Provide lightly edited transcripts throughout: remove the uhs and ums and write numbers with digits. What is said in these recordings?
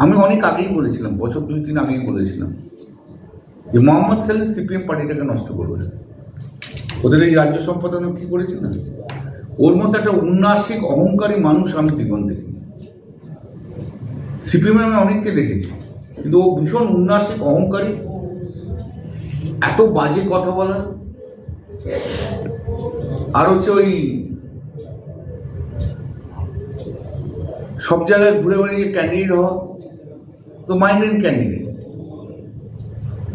আমি অনেক আগেই বলেছিলাম, বছর 2-3 আগেই বলেছিলাম যে মোহাম্মদ সেলিম সিপিএম পার্টিটাকে নষ্ট করবে। ওদের এই রাজ্য সম্পাদন কি করেছে না, ওর মতো একটা উন্নাসিক অহংকারী মানুষ আমি জীবন দেখিনি। সিপিএম আমি অনেককে দেখেছি, কিন্তু ও ভীষণ উন্নাসিক অহংকারী, এত বাজে কথা বলা, আর হচ্ছে ওই সব জায়গায় ঘুরে বেড়িয়ে ক্যান্ডিডেট হওয়া, তো মাইগ্রেন্ট ক্যান্ডিডেট,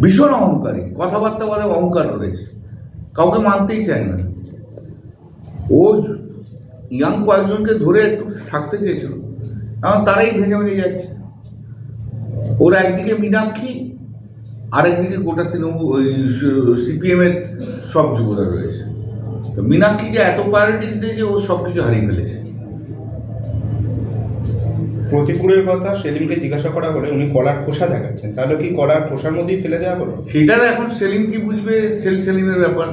ভীষণ অহংকারী, কথাবার্তা বলে অহংকার রয়েছে, কাউকে মানতেই চায় না। ও ইয়াং কয়েকজনকে ধরে একটু থাকতে চেয়েছিল, এখন তারাই ভেঙে ভেঙে যাচ্ছে। ওর একদিকে মীনাক্ষী, আরেকদিকে গোটা তৃণমূল ওই সিপিএম এর সব যুবরা রয়েছে। তো মীনাক্ষীকে এত প্রায়োরিটি দিতে যে ও সব কিছু হারিয়ে ফেলেছে। প্রতিকূলের কথা সেলিমকে জিজ্ঞাসা করা হলে উনি কলার খোসা দেখাচ্ছেন, তাহলে কি কলার খোসার মধ্যেই ফেলে দেওয়া হলো? সেটা এখন সেলিম কি বুঝবে, সেলিমের ব্যাপার।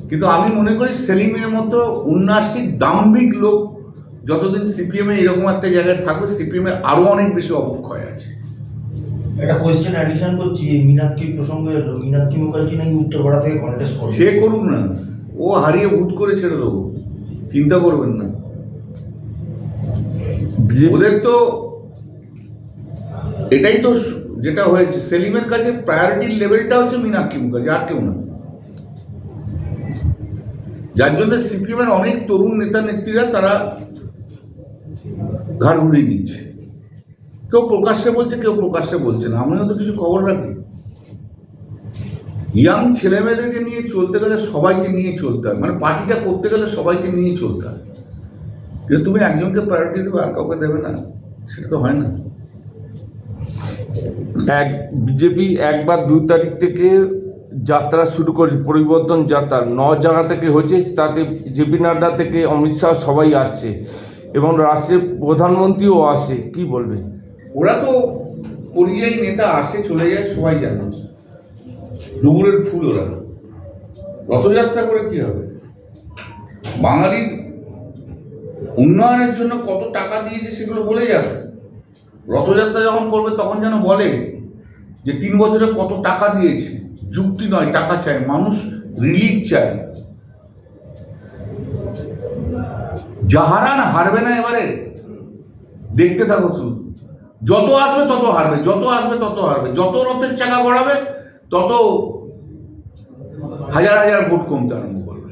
কিন্তু আমি মনে করি সেলিমের মতো উন্নাসিক দাম্ভিক লোক যতদিন সিপিএম এ এরকম একটা জায়গায় থাকবে, সিপিএম এর আরো অনেক বেশি অবক্ষয় আছে। একটা কোয়েশ্চেন অ্যাডিশন করছি, মীনাক্ষী প্রসঙ্গে, মীনাক্ষী মুখার্জি নাকি উত্তরপাড়া থেকে কন্টেস্ট করবে। সে করুক না, ও হারিয়ে ভূত করে ছেড়ে দেবো, চিন্তা করবেন না। ওদের তো এটাই তো যেটা হয়েছে, সেলিমের কাছে প্রায়োরিটির লেভেলটা হচ্ছে মীনাক্ষী মুখার্জি, আর কেউ না। যার জন্য সিপিএম এর অনেক তরুণ নেতা নেত্রীরা তারা ঘাড় ঘুরিয়ে নিচ্ছে, কেউ প্রকাশ্যে বলছে, কেউ প্রকাশ্যে বলছে না। আমিও তো কিছু খবর রাখি। ইয়াং ছেলেমেয়েদেরকে নিয়ে চলতে গেলে সবাইকে নিয়ে চলতে হয়, মানে পার্টিটা করতে গেলে সবাইকে নিয়ে চলতে হয়। কিন্তু তুমি একজনকে প্রায়োরিটি দেবে আর কাউকে দেবে না, সেটা তো হয় না। বিজেপি 1 বা 2 তারিখ থেকে যাত্রা শুরু করেছে, পরিবর্তন যাত্রা 9 জায়গা থেকে হয়েছে, তাতে জেপি নাড্ডা থেকে অমিত শাহ সবাই আসছে এবং রাষ্ট্রের প্রধানমন্ত্রীও আসে, কি বলবেন? ওরা তো পরিযায়ী নেতা, আসে চলে যায়, সবাই জানে, ডুমুরের ফুল ওরা। রথযাত্রা করে কি হবে? বাঙালির উন্নয়নের জন্য কত টাকা দিয়েছে সেগুলো বলে যাবে। রথযাত্রা যখন করবে তখন যেন বলে যে 3 বছরে কত টাকা দিয়েছে। যুক্তি নয়, টাকা চায়, মানুষ রিলিফ চায়। জাহারান হারবে না এবারে, দেখতে থাকো শুধু। যত আসবে তত হারবে, যত আসবে তত হারবে, যত রথের চাকা গড়াবে তত হাজার হাজার ভোট কমতে আরম্ভ করবে।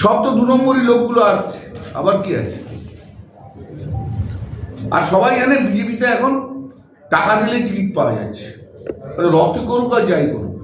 সব তো 2 নম্বরই লোকগুলো আসছে, আবার কি আছে? আর সবাই জানে বিজেপিতে এখন টাকা দিলে টিকিট পাওয়া যাচ্ছে, রথ করুক আর যাই করুক।